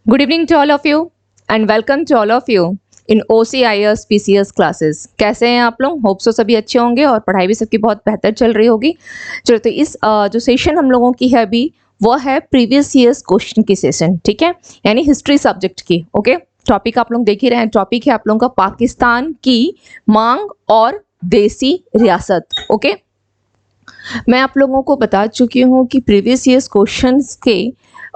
Good evening to all of you and welcome to all of you in OCIS PCS classes। कैसे हैं आप लोग? Hope so सभी अच्छे होंगे और पढ़ाई भी सबकी बहुत बेहतर चल रही होगी। चलो तो इस जो सेशन हम लोगों की है अभी वो है प्रीवियस ईयर्स क्वेश्चन की सेशन, ठीक है, यानी हिस्ट्री सब्जेक्ट की। ओके, टॉपिक आप लोग देख ही रहे हैं, टॉपिक है आप लोगों का पाकिस्तान की मांग और देसी रियासत। ओके, मैं आप लोगों को बता चुकी हूँ कि प्रीवियस ईयर्स क्वेश्चंस के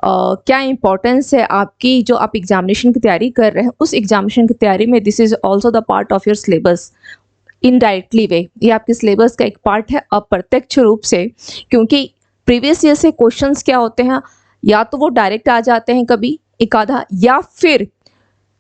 क्या इंपॉर्टेंस है आपकी, जो आप एग्जामिनेशन की तैयारी कर रहे हैं उस एग्जामिनेशन की तैयारी में। This is also the part of your syllabus indirectly way, ये आपके सिलेबस का एक पार्ट है अप्रत्यक्ष रूप से, क्योंकि प्रीवियस ईयर से क्वेश्चंस क्या होते हैं, या तो वो डायरेक्ट आ जाते हैं कभी एक आधा, या फिर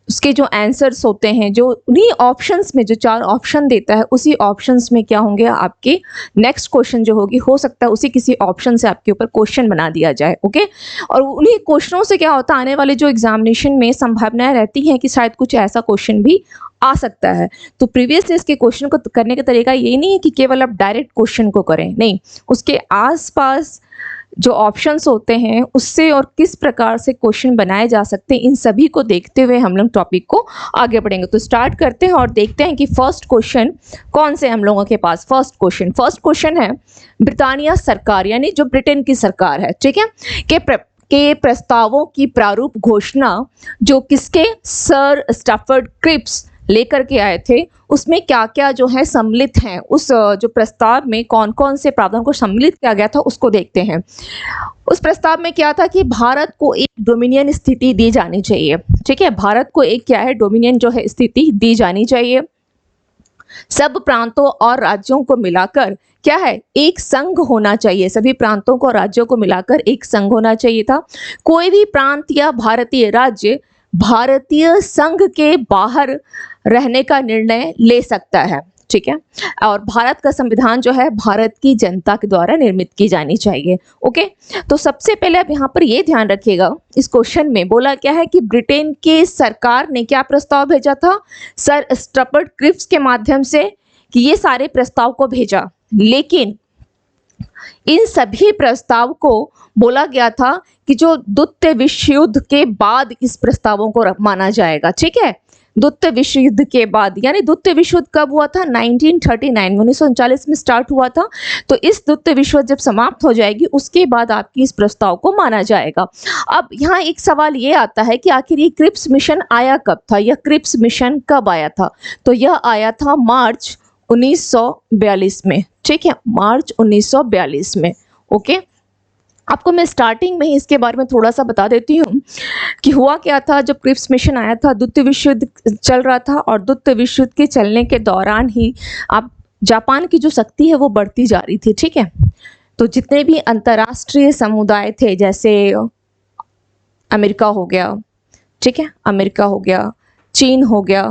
उसके जो आंसर्स होते हैं जो उन्हीं ऑप्शंस में, जो 4 ऑप्शन देता है उसी ऑप्शंस में क्या होंगे आपके नेक्स्ट क्वेश्चन जो होगी, हो सकता है उसी किसी ऑप्शन से आपके ऊपर क्वेश्चन बना दिया जाए। ओके, और उन्हीं क्वेश्चनों से क्या होता है, आने वाले जो एग्जामिनेशन में संभावनाएं रहती हैं कि शायद कुछ ऐसा क्वेश्चन भी आ सकता है। तो प्रीवियस ईयर के क्वेश्चन को करने का तरीका ये नहीं है कि केवल आप डायरेक्ट क्वेश्चन को करें, नहीं, उसके आसपास जो ऑप्शंस होते हैं उससे और किस प्रकार से क्वेश्चन बनाए जा सकते हैं, इन सभी को देखते हुए हम लोग टॉपिक को आगे बढ़ेंगे। तो स्टार्ट करते हैं और देखते हैं कि फर्स्ट क्वेश्चन कौन से हम लोगों के पास। फर्स्ट क्वेश्चन है ब्रिटानिया सरकार, यानी जो ब्रिटेन की सरकार है, ठीक है, के प्रस्तावों की प्रारूप घोषणा जो किसके, सर स्टैफर्ड क्रिप्स लेकर के आए थे, उसमें क्या क्या जो है सम्मिलित हैं, उस जो प्रस्ताव में कौन कौन से प्रावधान को सम्मिलित किया गया था उसको देखते हैं। उस प्रस्ताव में क्या था कि भारत को एक डोमिनियन स्थिति दी जानी चाहिए, ठीक है, भारत को एक क्या है, डोमिनियन जो है स्थिति दी जानी चाहिए। सब प्रांतों और राज्यों को मिलाकर क्या है, एक संघ होना चाहिए, सभी प्रांतों को राज्यों को मिलाकर एक संघ होना चाहिए था। कोई भी प्रांत या भारतीय राज्य भारतीय संघ के बाहर रहने का निर्णय ले सकता है, ठीक है, और भारत का संविधान जो है भारत की जनता के द्वारा निर्मित की जानी चाहिए। ओके, तो सबसे पहले अब यहाँ पर ये ध्यान रखिएगा, इस क्वेश्चन में बोला क्या है कि ब्रिटेन के सरकार ने क्या प्रस्ताव भेजा था, सर स्टैफर्ड क्रिप्स के माध्यम से, कि ये सारे प्रस्ताव को भेजा, लेकिन इन सभी प्रस्ताव को बोला गया था कि जो द्वितीय विश्व युद्ध के बाद इस प्रस्तावों को माना जाएगा, ठीक है, द्वितीय विश्व युद्ध के बाद, यानी द्वितीय विश्व युद्ध कब हुआ था, 1939 1939 में स्टार्ट हुआ था। तो इस द्वितीय विश्व युद्ध जब समाप्त हो जाएगी उसके बाद आपकी इस प्रस्ताव को माना जाएगा। अब यहाँ एक सवाल ये आता है कि आखिर ये क्रिप्स मिशन आया कब था, यह क्रिप्स मिशन कब आया था, तो यह आया था मार्च 1942 में, ठीक है, मार्च 1942 में। ओके, आपको मैं स्टार्टिंग में ही इसके बारे में थोड़ा सा बता देती हूँ कि हुआ क्या था। जब क्रिप्स मिशन आया था, द्वितीय विश्व युद्ध चल रहा था, और द्वितीय विश्व युद्ध के चलने के दौरान ही आप जापान की जो शक्ति है वो बढ़ती जा रही थी, ठीक है, तो जितने भी अंतर्राष्ट्रीय समुदाय थे, जैसे अमेरिका हो गया, ठीक है, अमेरिका हो गया, चीन हो गया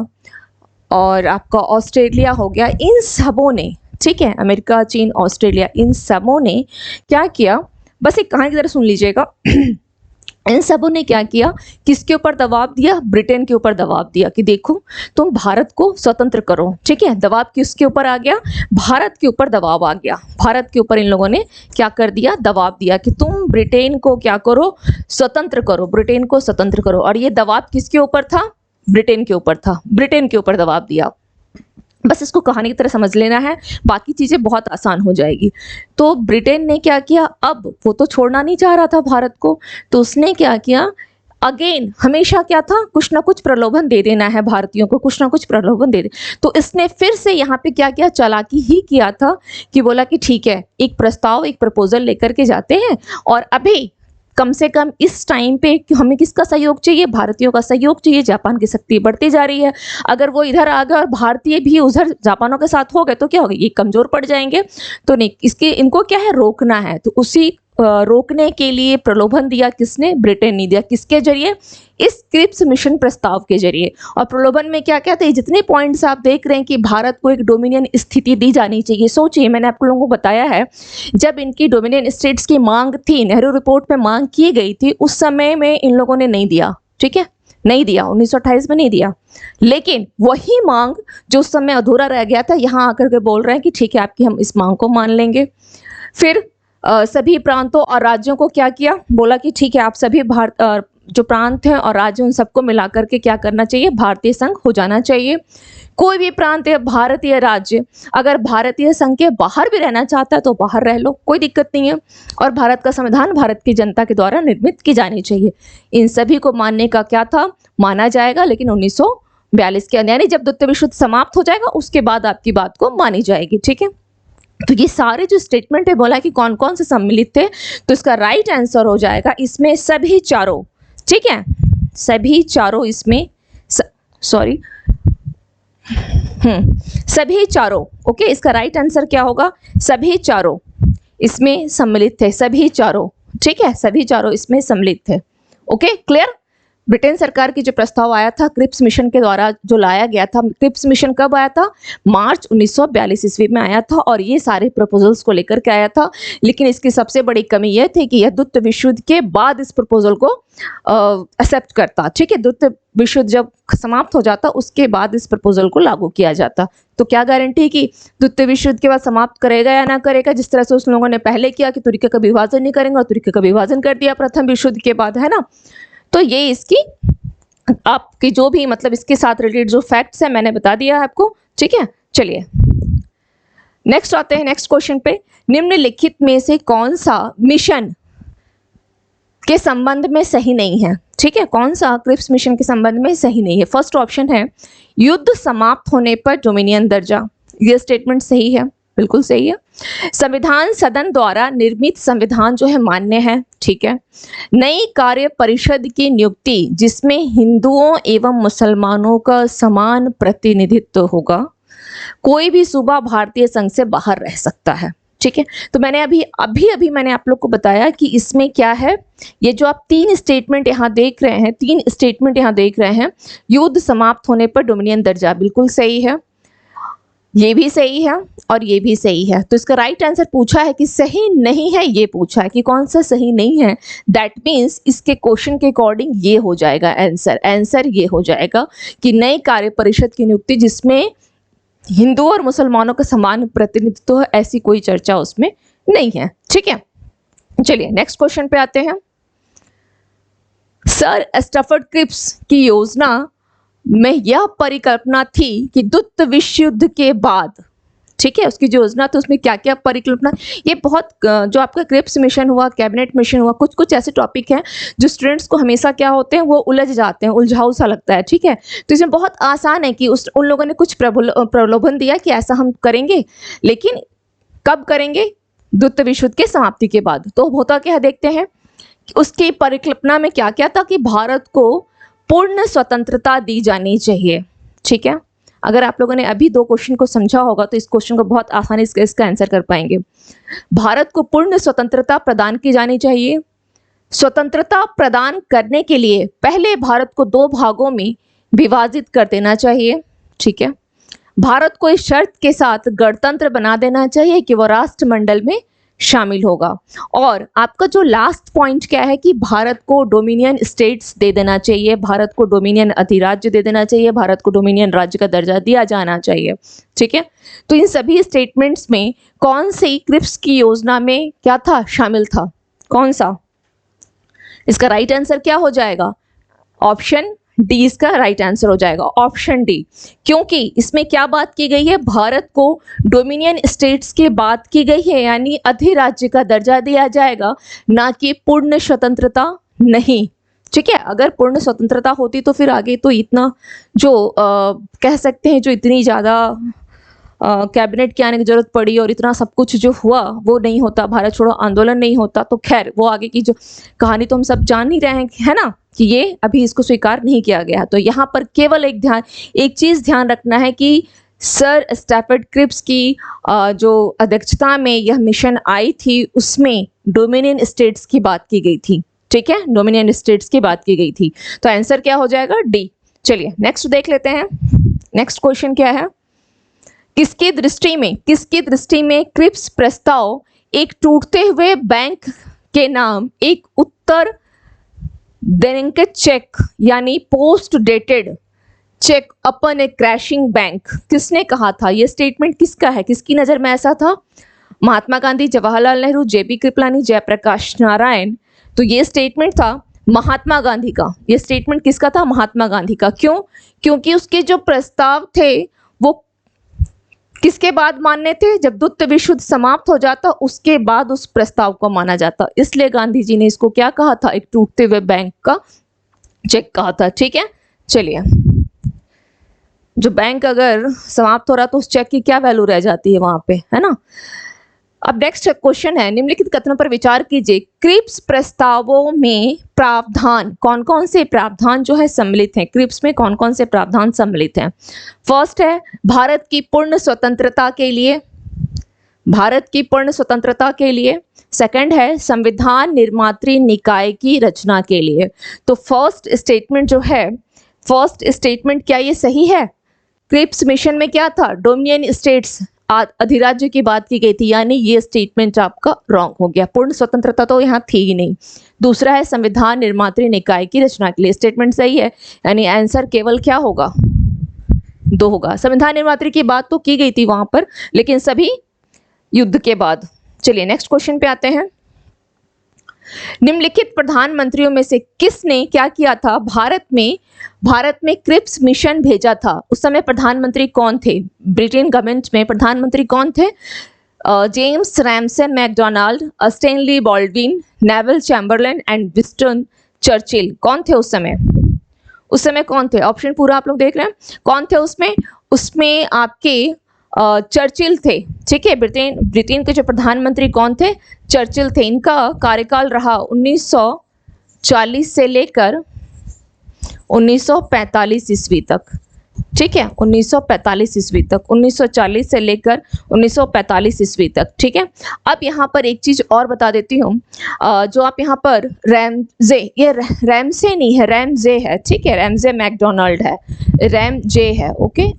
और आपका ऑस्ट्रेलिया हो गया, इन सबों ने, ठीक है, अमेरिका, चीन, ऑस्ट्रेलिया, इन सबों ने क्या किया, बस एक कहानी की तरह सुन लीजिएगा। इन सबों ने क्या किया, किसके ऊपर दबाव दिया, ब्रिटेन के ऊपर दबाव दिया कि देखो तुम भारत को स्वतंत्र करो, ठीक है, दबाव किसके ऊपर आ गया, भारत के ऊपर दबाव आ गया, भारत के ऊपर इन लोगों ने क्या कर दिया, दबाव दिया कि तुम ब्रिटेन को क्या करो, स्वतंत्र करो, ब्रिटेन को स्वतंत्र करो। और ये दबाव किसके ऊपर था, ब्रिटेन के ऊपर था, ब्रिटेन के ऊपर दबाव दिया। बस इसको कहानी की तरह समझ लेना है, बाकी चीजें बहुत आसान हो जाएगी। तो ब्रिटेन ने क्या किया, अब वो तो छोड़ना नहीं चाह रहा था भारत को, तो उसने क्या किया, अगेन हमेशा क्या था, कुछ ना कुछ प्रलोभन दे देना है भारतीयों को, कुछ ना कुछ प्रलोभन दे दे। तो इसने फिर से यहाँ पे क्या किया, चालाकी ही किया था कि बोला कि ठीक है, एक प्रस्ताव, एक प्रपोजल लेकर के जाते हैं, और अभी कम से कम इस टाइम पे हमें किसका सहयोग चाहिए, भारतीयों का सहयोग चाहिए, जापान की शक्ति बढ़ती जा रही है, अगर वो इधर आ गए और भारतीय भी उधर जापानों के साथ हो गए तो क्या होगा, ये कमजोर पड़ जाएंगे, तो नहीं, इसके इनको क्या है, रोकना है। तो उसी रोकने के लिए प्रलोभन दिया किसने, ब्रिटेन ने दिया, किसके जरिए, इस क्रिप्स मिशन प्रस्ताव के जरिए। और प्रलोभन में क्या क्या थे, जितने पॉइंट्स आप देख रहे हैं कि भारत को एक डोमिनियन स्थिति दी जानी चाहिए। सोचिए, मैंने आप लोगों को बताया है जब इनकी डोमिनियन स्टेट्स की मांग थी, नेहरू रिपोर्ट में मांग की गई थी, उस समय में इन लोगों ने नहीं दिया, ठीक है, नहीं दिया, 1928 में नहीं दिया, लेकिन वही मांग जो उस समय अधूरा रह गया था, यहाँ आकर के बोल रहे हैं कि ठीक है, आपकी हम इस मांग को मान लेंगे। फिर सभी प्रांतों और राज्यों को क्या किया, बोला कि ठीक है, आप सभी जो प्रांत हैं और राज्य उन सबको मिला करके क्या करना चाहिए, भारतीय संघ हो जाना चाहिए। कोई भी प्रांत या भारतीय राज्य अगर भारतीय संघ के बाहर भी रहना चाहता है तो बाहर रह लो, कोई दिक्कत नहीं है। और भारत का संविधान भारत की जनता के द्वारा निर्मित की जानी चाहिए। इन सभी को मानने का क्या था, माना जाएगा, लेकिन 1942 के अंदर यानी जब द्वितीय विश्व युद्ध समाप्त हो जाएगा उसके बाद आपकी बात को मानी जाएगी। ठीक है, तो ये सारे जो स्टेटमेंट है बोला कि कौन कौन से सम्मिलित थे, तो इसका राइट आंसर हो जाएगा इसमें सभी चारों। ठीक है, सभी चारों इसमें सॉरी सभी चारों। ओके, इसका राइट आंसर क्या होगा, सभी चारों इसमें सम्मिलित थे, सभी चारों। ठीक है, सभी चारों इसमें सम्मिलित थे। Okay, clear. ब्रिटेन सरकार की जो प्रस्ताव आया था क्रिप्स मिशन के द्वारा जो लाया गया था, क्रिप्स मिशन कब आया था, मार्च 1942 ईस्वी में आया था, और ये सारे प्रपोजल्स को लेकर के आया था। लेकिन इसकी सबसे बड़ी कमी यह थी कि यह द्वितीय विश्व युद्ध के बाद इस प्रपोजल को एक्सेप्ट करता। ठीक है, द्वितीय विश्व युद्ध जब समाप्त हो जाता उसके बाद इस प्रपोजल को लागू किया जाता। तो क्या गारंटी कि द्वितीय विश्व युद्ध के बाद समाप्त करेगा या ना करेगा, जिस तरह से उस लोगों ने पहले किया कि तुर्की का विभाजन नहीं करेंगे और तुर्की का विभाजन कर दिया प्रथम विश्व युद्ध के बाद, है ना। तो ये इसकी आपकी जो भी मतलब इसके साथ रिलेटेड जो फैक्ट्स है मैंने बता दिया है आपको। ठीक है, चलिए नेक्स्ट आते हैं नेक्स्ट क्वेश्चन पे। निम्नलिखित में से कौन सा मिशन के संबंध में सही नहीं है। ठीक है, कौन सा क्रिप्स मिशन के संबंध में सही नहीं है। फर्स्ट ऑप्शन है युद्ध समाप्त होने पर डोमिनियन दर्जा। ये स्टेटमेंट सही है, बिल्कुल सही है। संविधान सदन द्वारा निर्मित संविधान जो है मान्य है। ठीक है, नई कार्य परिषद की नियुक्ति जिसमें हिंदुओं एवं मुसलमानों का समान प्रतिनिधित्व होगा। कोई भी सूबा भारतीय संघ से बाहर रह सकता है। ठीक है, तो मैंने अभी मैंने आप लोग को बताया कि इसमें क्या है। ये जो आप तीन स्टेटमेंट यहाँ देख रहे हैं, युद्ध समाप्त होने पर डोमिनियन दर्जा, बिल्कुल सही है, ये भी सही है और ये भी सही है। तो इसका राइट आंसर पूछा है कि सही नहीं है, ये पूछा है कि कौन सा सही नहीं है। दैट मीन्स इसके क्वेश्चन के अकॉर्डिंग ये हो जाएगा आंसर ये हो जाएगा कि नई कार्य परिषद की नियुक्ति जिसमें हिंदू और मुसलमानों का समान प्रतिनिधित्व है, ऐसी कोई चर्चा उसमें नहीं है। ठीक है, चलिए नेक्स्ट क्वेश्चन पे आते हैं। सर स्टफर्ड क्रिप्स की योजना में यह परिकल्पना थी कि द्वितीय विश्व युद्ध के बाद, ठीक है, उसकी जो योजना थी उसमें क्या क्या परिकल्पना, ये बहुत जो आपका क्रिप्स मिशन हुआ, कैबिनेट मिशन हुआ, कुछ कुछ ऐसे टॉपिक हैं जो स्टूडेंट्स को हमेशा क्या होते हैं, वो उलझ जाते हैं, उलझाऊ सा लगता है। ठीक है, तो इसमें बहुत आसान है कि उन लोगों ने कुछ प्रलोभन दिया कि ऐसा हम करेंगे, लेकिन कब करेंगे, द्वितीय विश्व युद्ध के समाप्ति के बाद। तो होता क्या है देखते हैं कि उसकी परिकल्पना में क्या क्या था कि भारत को पूर्ण स्वतंत्रता दी जानी चाहिए। ठीक है, अगर आप लोगों ने अभी दो क्वेश्चन को समझा होगा तो इस क्वेश्चन को बहुत आसानी से इसका आंसर कर पाएंगे। भारत को पूर्ण स्वतंत्रता प्रदान की जानी चाहिए। स्वतंत्रता प्रदान करने के लिए पहले भारत को दो भागों में विभाजित कर देना चाहिए। ठीक है, भारत को इस शर्त के साथ गणतंत्र बना देना चाहिए कि वह राष्ट्रमंडल में शामिल होगा। और आपका जो लास्ट पॉइंट क्या है कि भारत को डोमिनियन स्टेट्स दे देना चाहिए, भारत को डोमिनियन अधिराज्य दे देना चाहिए, भारत को डोमिनियन राज्य का दर्जा दिया जाना चाहिए। ठीक है, तो इन सभी स्टेटमेंट्स में कौन सी क्रिप्स की योजना में क्या था, शामिल था, कौन सा? इसका राइट आंसर क्या हो जाएगा? ऑप्शन डी इसका राइट आंसर हो जाएगा, ऑप्शन डी। क्योंकि इसमें क्या बात की गई है, भारत को डोमिनियन स्टेट्स की बात की गई है, यानी अधिराज्य का दर्जा दिया जाएगा, ना कि पूर्ण स्वतंत्रता नहीं। ठीक है, अगर पूर्ण स्वतंत्रता होती तो फिर आगे तो इतना जो कह सकते हैं जो इतनी ज़्यादा कैबिनेट के आने की जरूरत पड़ी और इतना सब कुछ जो हुआ वो नहीं होता, भारत छोड़ो आंदोलन नहीं होता, तो खैर वो आगे की जो कहानी तो हम सब जान ही रहे हैं, है ना, कि ये अभी इसको स्वीकार नहीं किया गया। तो यहाँ पर केवल एक चीज़ ध्यान रखना है कि सर स्टैफर्ड क्रिप्स की जो अध्यक्षता में यह मिशन आई थी उसमें डोमिनियन स्टेट्स की बात की गई थी। ठीक है, डोमिनियन स्टेट्स की बात की गई थी, तो आंसर क्या हो जाएगा? डी। चलिए नेक्स्ट देख लेते हैं। नेक्स्ट क्वेश्चन क्या है, किसकी दृष्टि में क्रिप्स प्रस्ताव एक टूटते हुए बैंक के नाम एक उत्तर देने चेक यानी पोस्ट डेटेड चेक अपन ए क्रैशिंग बैंक, किसने कहा था? यह स्टेटमेंट किसका है, किसकी नजर में ऐसा था? महात्मा गांधी, जवाहरलाल नेहरू, जेपी कृपलानी, जयप्रकाश नारायण। तो ये स्टेटमेंट था महात्मा गांधी का। ये स्टेटमेंट किसका था? महात्मा गांधी का। क्यों? क्योंकि उसके जो प्रस्ताव थे वो किसके बाद मान्य थे? जब द्वितीय विश्व युद्ध समाप्त हो जाता उसके बाद उस प्रस्ताव को माना जाता, इसलिए गांधी जी ने इसको क्या कहा था? एक टूटते हुए बैंक का चेक कहा था। ठीक है, चलिए, जो बैंक अगर समाप्त हो रहा तो उस चेक की क्या वैल्यू रह जाती है वहां पे, है ना। अब नेक्स्ट क्वेश्चन है, निम्नलिखित कथनों पर विचार कीजिए। क्रिप्स प्रस्तावों में प्रावधान, कौन कौन से प्रावधान जो है सम्मिलित हैं? क्रिप्स में कौन कौन से प्रावधान सम्मिलित हैं? फर्स्ट है भारत की पूर्ण स्वतंत्रता के लिए, भारत की पूर्ण स्वतंत्रता के लिए। सेकंड है संविधान निर्मात्री निकाय की रचना के लिए। तो फर्स्ट स्टेटमेंट जो है, फर्स्ट स्टेटमेंट क्या ये सही है? क्रिप्स मिशन में क्या था? डोमिनियन स्टेट्स, अधिराज्य की बात की गई थी, यानी ये स्टेटमेंट आपका रॉन्ग हो गया। पूर्ण स्वतंत्रता तो यहाँ थी ही नहीं। दूसरा है संविधान निर्मात्री निकाय की रचना के लिए, स्टेटमेंट सही है, यानी आंसर केवल क्या होगा? 2 होगा। संविधान निर्मात्री की बात तो की गई थी वहां पर, लेकिन सभी युद्ध के बाद। चलिए नेक्स्ट क्वेश्चन पे आते हैं। निम्नलिखित प्रधानमंत्रियों में से किसने क्या किया था? भारत में क्रिप्स मिशन भेजा था। उस समय प्रधानमंत्री कौन थे? ब्रिटेन गवर्नमेंट में प्रधानमंत्री कौन थे? James Ramsay MacDonald, Stanley Baldwin, Neville Chamberlain and Winston Churchill. कौन थे उस समय? उस समय कौन थे? ऑप्शन पूरा आप लोग देख रहे हैं, कौन थे उसमें? उसमें आपके चर्चिल थे। ठीक है, ब्रिटेन के जो प्रधानमंत्री कौन थे? चर्चिल थे। इनका कार्यकाल रहा 1940 से लेकर 1945 ईस्वी तक। ठीक है, 1945 ईस्वी तक, 1940 से लेकर 1945 ईस्वी तक। ठीक है, अब यहाँ पर एक चीज और बता देती हूँ, जो आप यहाँ पर रैमजे, ये रैमसे नहीं है, रैमजे है। ठीक है, रैमजे मैकडोनाल्ड है, रैमजे है। Okay,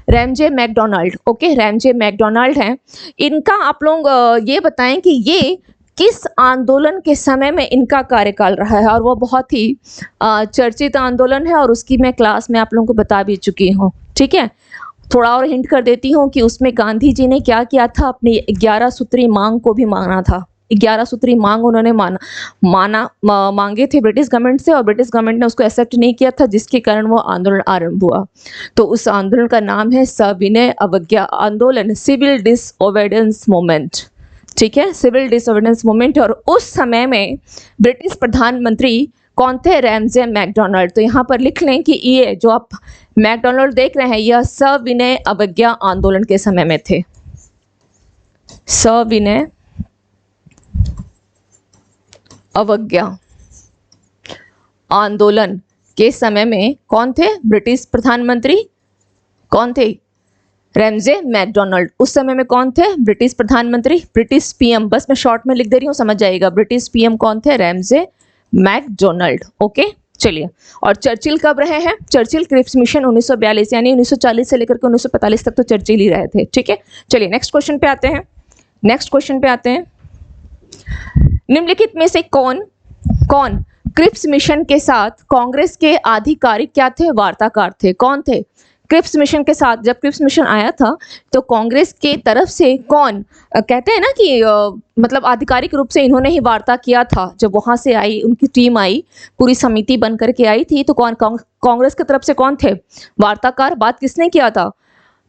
Ramsay MacDonald, okay, Ramsay MacDonald हैं। इनका आप लोग ये बताएं कि ये किस आंदोलन के समय में इनका कार्यकाल रहा है, और वो बहुत ही चर्चित आंदोलन है, और उसकी मैं क्लास में आप लोगों को बता भी चुकी हूँ। ठीक है, थोड़ा और हिंट कर देती हूँ कि उसमें गांधी जी ने क्या किया था? अपनी 11 सूत्री मांग को भी मांगना था। 11 सूत्री मांग उन्होंने मांगे थे ब्रिटिश गवर्नमेंट से, और ब्रिटिश गवर्नमेंट ने उसको एक्सेप्ट नहीं किया था, जिसके कारण वो आंदोलन आरंभ हुआ। तो उस आंदोलन का नाम है सविनय अवज्ञा आंदोलन, सिविल डिसओबीडियंस मूवमेंट। ठीक है, सिविल डिसओबीडियंस मूवमेंट। और उस समय में ब्रिटिश प्रधानमंत्री कौन थे? Ramsay MacDonald. तो यहाँ पर लिख लें कि ये जो आप मैकडोनाल्ड देख रहे हैं, यह सविनय अवज्ञा आंदोलन के समय में थे। सविनय अवज्ञा आंदोलन के समय में कौन थे? ब्रिटिश प्रधानमंत्री कौन थे? Ramsay MacDonald. उस समय में कौन थे? ब्रिटिश प्रधानमंत्री, ब्रिटिश पीएम, बस मैं शॉर्ट में लिख दे रही हूँ, समझ जाइएगा। ब्रिटिश पीएम कौन थे? Ramsay MacDonald. ओके, चलिए। और चर्चिल कब रहे हैं? चर्चिल क्रिप्स मिशन 1942, यानी 1940 से लेकर के 1945 तक तो चर्चिल ही रहे थे। ठीक है, चलिए नेक्स्ट क्वेश्चन पे आते हैं। नेक्स्ट क्वेश्चन पे आते हैं। निम्नलिखित में से कौन क्रिप्स मिशन के साथ कांग्रेस के आधिकारिक क्या थे? वार्ताकार थे। कौन थे? क्रिप्स मिशन के साथ, जब क्रिप्स मिशन आया था तो कांग्रेस के तरफ से कौन, कहते हैं ना कि मतलब आधिकारिक रूप से इन्होंने ही वार्ता किया था। जब वहां से आई, उनकी टीम आई, पूरी समिति बन करके आई थी, तो कौन कांग्रेस की तरफ से कौन थे वार्ताकार? बात किसने किया था?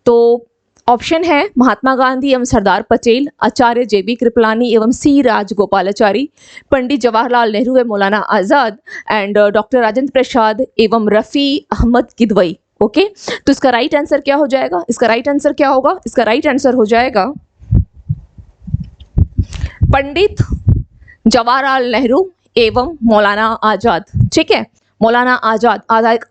तो ऑप्शन है महात्मा गांधी एवं सरदार पटेल, आचार्य JB कृपलानी एवं C राजगोपालाचारी, पंडित जवाहरलाल नेहरू एवं मौलाना आजाद, एंड डॉक्टर राजेंद्र प्रसाद एवं रफी अहमद किदवई। ओके, तो इसका राइट आंसर क्या हो जाएगा? इसका राइट आंसर क्या होगा? इसका राइट आंसर हो जाएगा पंडित जवाहरलाल नेहरू एवं मौलाना आजाद। ठीक है, मौलाना आजाद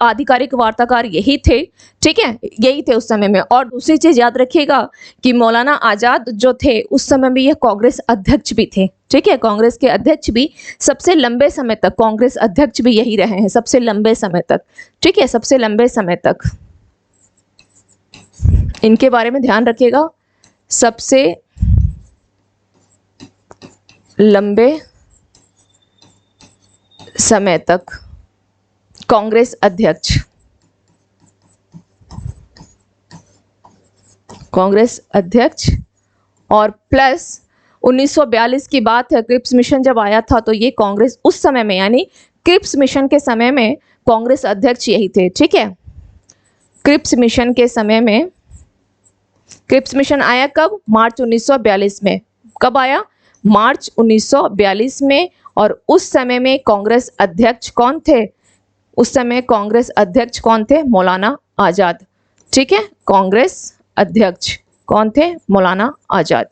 आधिकारिक वार्ताकार यही थे। ठीक है, यही थे उस समय में। और दूसरी चीज याद रखिएगा कि मौलाना आजाद जो थे उस समय में ये कांग्रेस अध्यक्ष भी थे। ठीक है, कांग्रेस के अध्यक्ष भी, सबसे लंबे समय तक कांग्रेस अध्यक्ष भी यही रहे हैं, सबसे लंबे समय तक। ठीक है, सबसे लंबे समय तक, इनके बारे में ध्यान रखिएगा। सबसे लंबे समय तक कांग्रेस अध्यक्ष, और प्लस 1942 की बात है, क्रिप्स मिशन जब आया था तो ये कांग्रेस उस समय में, यानी क्रिप्स मिशन के समय में कांग्रेस अध्यक्ष यही थे, ठीक है। क्रिप्स मिशन के समय में, क्रिप्स मिशन आया कब? मार्च 1942 में। कब आया? मार्च 1942 में। और उस समय में कांग्रेस अध्यक्ष कौन थे? उस समय कांग्रेस अध्यक्ष कौन थे? मौलाना आजाद, ठीक है। कांग्रेस अध्यक्ष कौन थे? मौलाना आजाद।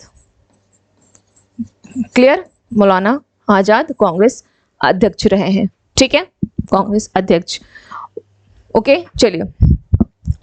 क्लियर? मौलाना आजाद कांग्रेस अध्यक्ष रहे हैं, ठीक है, कांग्रेस अध्यक्ष। ओके, चलिए।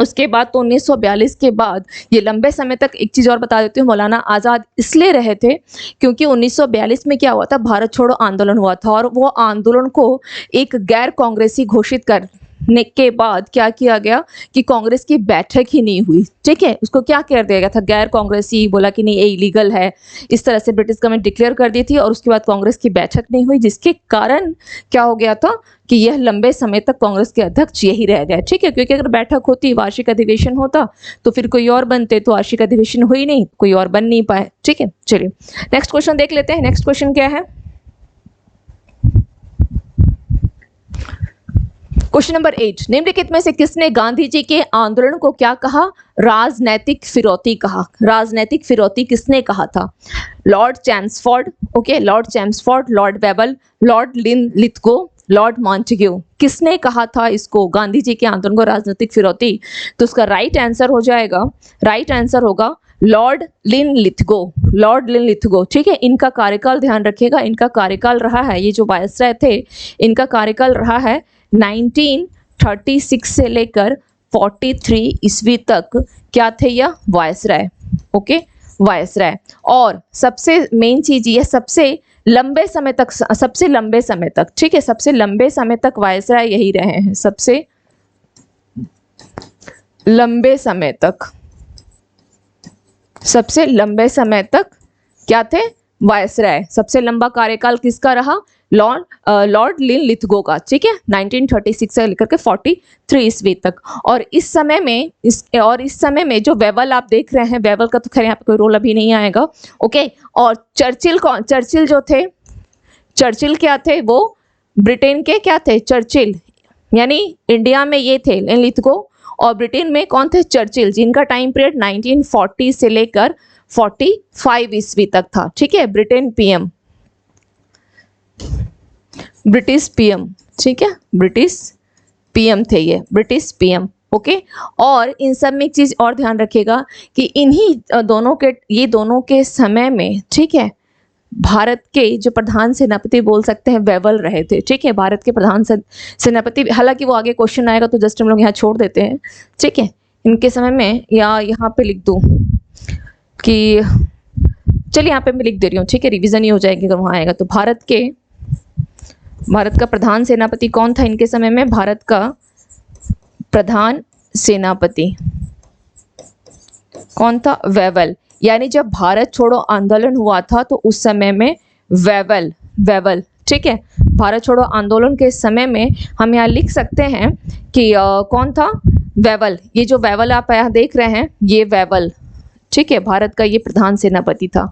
उसके बाद तो 1942 के बाद ये लंबे समय तक, एक चीज़ और बता देती हूँ, मौलाना आज़ाद इसलिए रहे थे क्योंकि 1942 में क्या हुआ था? भारत छोड़ो आंदोलन हुआ था, और वो आंदोलन को एक गैर कांग्रेसी घोषित करने के बाद क्या किया गया कि कांग्रेस की बैठक ही नहीं हुई, ठीक है। उसको क्या कर दिया गया था? गैर कांग्रेसी, बोला कि नहीं ये इलीगल है, इस तरह से ब्रिटिश गवर्नमेंट डिक्लेयर कर दी थी। और उसके बाद कांग्रेस की बैठक नहीं हुई, जिसके कारण क्या हो गया था कि यह लंबे समय तक कांग्रेस के अध्यक्ष यही रह गए, ठीक है। क्योंकि अगर बैठक होती, वार्षिक अधिवेशन होता, तो फिर कोई और बनते, तो वार्षिक अधिवेशन हुई नहीं, कोई और बन नहीं पाए, ठीक है। चलिए नेक्स्ट क्वेश्चन देख लेते हैं। नेक्स्ट क्वेश्चन क्या है? क्वेश्चन नंबर 8, निम्नलिखित में से किसने गांधी जी के आंदोलन को क्या कहा? राजनैतिक फिरौती कहा। राजनैतिक फिरौती किसने कहा था? Lord Chelmsford, okay, lord Chelmsford, lord Wavell, lord Linlithgow, lord Montagu. किसने कहा था इसको, गांधी जी के आंदोलन को राजनीतिक फिरौती? तो उसका राइट आंसर हो जाएगा, राइट आंसर होगा लॉर्ड लिनलिथगो, लॉर्ड लिनलिथगो, ठीक है। इनका कार्यकाल ध्यान रखिएगा, इनका कार्यकाल रहा है, ये जो वायसराय थे, इनका कार्यकाल रहा है 1936 से लेकर 43 ईस्वी तक। क्या थे यह? Viceroy, okay, viceroy. और सबसे मेन चीज ये, सबसे लंबे समय तक, सबसे लंबे समय तक, ठीक है, सबसे लंबे समय तक वायसराय यही रहे हैं, सबसे लंबे समय तक, सबसे लंबे समय तक क्या थे? वायसराय। सबसे लंबा कार्यकाल किसका रहा? लॉर्ड लिनलिथगो का, ठीक है, 1936 से लेकर के 43 ईस्वी तक। और इस समय में जो वेवल आप देख रहे हैं, वेवल का तो खैर यहाँ पे कोई रोल अभी नहीं आएगा, ओके। और चर्चिल चर्चिल जो थे, चर्चिल क्या थे? वो ब्रिटेन के क्या थे? चर्चिल, यानी इंडिया में ये थे लिनलिथगो, और ब्रिटेन में कौन थे? चर्चिल, जिनका टाइम पीरियड 1940 से लेकर 45 ईस्वी तक था, ठीक है। ब्रिटेन पीएम, ब्रिटिश पीएम, ठीक है, ब्रिटिश पीएम थे ये, ब्रिटिश पीएम, ओके। और इन सब में एक चीज और ध्यान रखिएगा कि इन्हीं दोनों के, ये दोनों के समय में, ठीक है, भारत के जो प्रधान सेनापति बोल सकते हैं वेवल रहे थे, ठीक है। भारत के प्रधान सेनापति, हालांकि वो आगे क्वेश्चन आएगा तो जस्ट हम लोग यहाँ छोड़ देते हैं, ठीक है। इनके समय में, या यहाँ पे लिख दूं कि, चलिए यहाँ पे मैं लिख दे रही हूँ, ठीक है, रिवीजन ही हो जाएगी अगर वहाँ आएगा तो। भारत का प्रधान सेनापति कौन था इनके समय में? भारत का प्रधान सेनापति कौन था? वेवल। यानी जब भारत छोड़ो आंदोलन हुआ था तो उस समय में वेवल, ठीक है। भारत छोड़ो आंदोलन के समय में हम यहाँ लिख सकते हैं कि कौन था? वेवल। ये जो वेवल आप यहाँ देख रहे हैं, ये वेवल, ठीक है, भारत का ये प्रधान सेनापति था,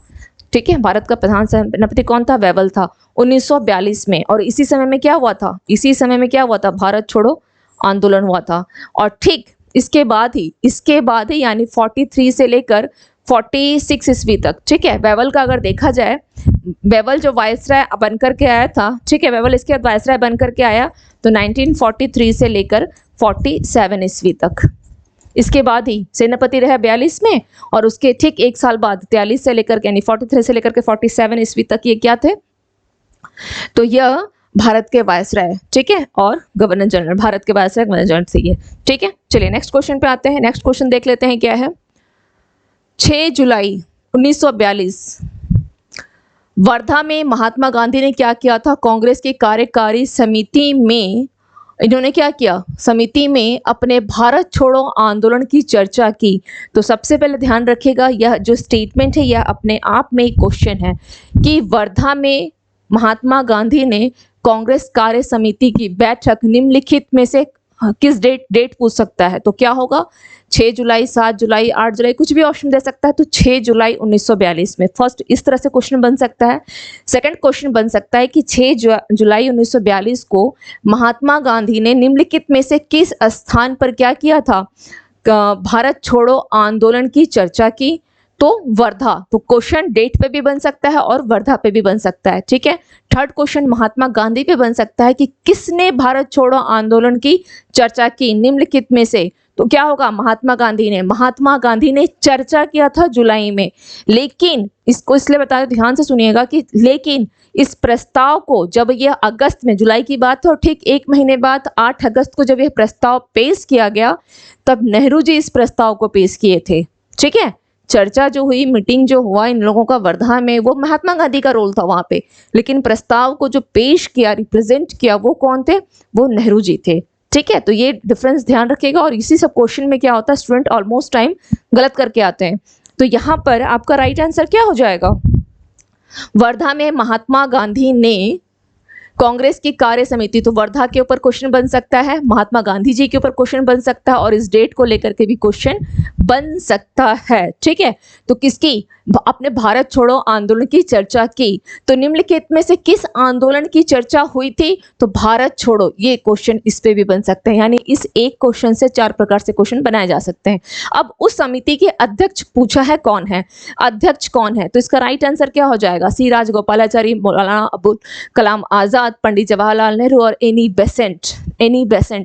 ठीक है। भारत का प्रधान सेनापति कौन था? वेवल था 1942 में। और इसी समय में क्या हुआ था? इसी समय में क्या हुआ था? भारत छोड़ो आंदोलन हुआ था। और ठीक इसके बाद ही यानी 43 से लेकर 46 ईस्वी तक, ठीक है। वेवल का अगर देखा जाए, वेवल जो वायसराय बनकर के आया था, ठीक है, वेवल इसके बाद वायसराय बनकर के आया तो 1943 से लेकर 47 ईस्वी तक। इसके बाद ही सेनापति रहे 42 में, और उसके ठीक एक साल बाद 43 से लेकर के, यानी 43 से लेकर के 47 ईस्वी तक ये क्या थे? तो यह भारत के वायसराय, ठीक है, और गवर्नर जनरल, भारत के वायसराय गवर्नर जनरल से ये, ठीक है। चलिए नेक्स्ट क्वेश्चन पे आते हैं। नेक्स्ट क्वेश्चन देख लेते हैं क्या है। 6 जुलाई 1942 वर्धा में महात्मा गांधी ने क्या किया था? कांग्रेस की कार्यकारी समिति में इन्होंने क्या किया? समिति में अपने भारत छोड़ो आंदोलन की चर्चा की। तो सबसे पहले ध्यान रखिएगा, यह जो स्टेटमेंट है यह अपने आप में एक क्वेश्चन है कि वर्धा में महात्मा गांधी ने कांग्रेस कार्य समिति की बैठक निम्नलिखित में से किस डेट पूछ सकता है, तो क्या होगा 6 जुलाई, 7 जुलाई, 8 जुलाई, कुछ भी ऑप्शन दे सकता है, तो 6 जुलाई 1942 में। फर्स्ट इस तरह से क्वेश्चन बन सकता है। सेकंड क्वेश्चन बन सकता है कि 6 जुलाई 1942 को महात्मा गांधी ने निम्नलिखित में से किस स्थान पर क्या किया था, भारत छोड़ो आंदोलन की चर्चा की, तो वर्धा। तो क्वेश्चन डेट पे भी बन सकता है और वर्धा पे भी बन सकता है, ठीक है। थर्ड क्वेश्चन महात्मा गांधी पे बन सकता है कि किसने भारत छोड़ो आंदोलन की चर्चा की निम्नलिखित में से, तो क्या होगा महात्मा गांधी ने चर्चा किया था जुलाई में। लेकिन इसको इसलिए बता दो, ध्यान से सुनिएगा कि लेकिन इस प्रस्ताव को जब यह अगस्त में, जुलाई की बात है और ठीक एक महीने बाद 8 अगस्त को जब यह प्रस्ताव पेश किया गया, तब नेहरू जी इस प्रस्ताव को पेश किए थे, ठीक है। चर्चा जो हुई, मीटिंग जो हुआ इन लोगों का वर्धा में, वो महात्मा गांधी का रोल था वहां पे, लेकिन प्रस्ताव को जो पेश किया, रिप्रेजेंट किया, वो कौन थे, वो नेहरू जी थे, ठीक है। तो ये डिफरेंस ध्यान रखिएगा। और इसी सब क्वेश्चन में क्या होता है, स्टूडेंट ऑलमोस्ट टाइम गलत करके आते हैं। तो यहाँ पर आपका राइट आंसर क्या हो जाएगा, वर्धा में महात्मा गांधी ने कांग्रेस की कार्य समिति, तो वर्धा के ऊपर क्वेश्चन बन सकता है, महात्मा गांधी जी के ऊपर क्वेश्चन बन सकता है और इस डेट को लेकर के भी क्वेश्चन बन सकता है, ठीक है। तो किसकी, अपने भारत छोड़ो आंदोलन की चर्चा की, तो निम्नलिखित में से किस आंदोलन की चर्चा हुई थी, तो भारत छोड़ो, ये क्वेश्चन इस पे भी बन सकते हैं। यानी इस एक क्वेश्चन से 4 प्रकार से क्वेश्चन बनाए जा सकते हैं। अब उस समिति के अध्यक्ष पूछा है कौन है, अध्यक्ष कौन है, तो इसका राइट आंसर क्या हो जाएगा, सी राजगोपालाचारी, मौलाना अबुल कलाम आजाद, पंडित जवाहरलाल नेहरू और एनी बेसेंट।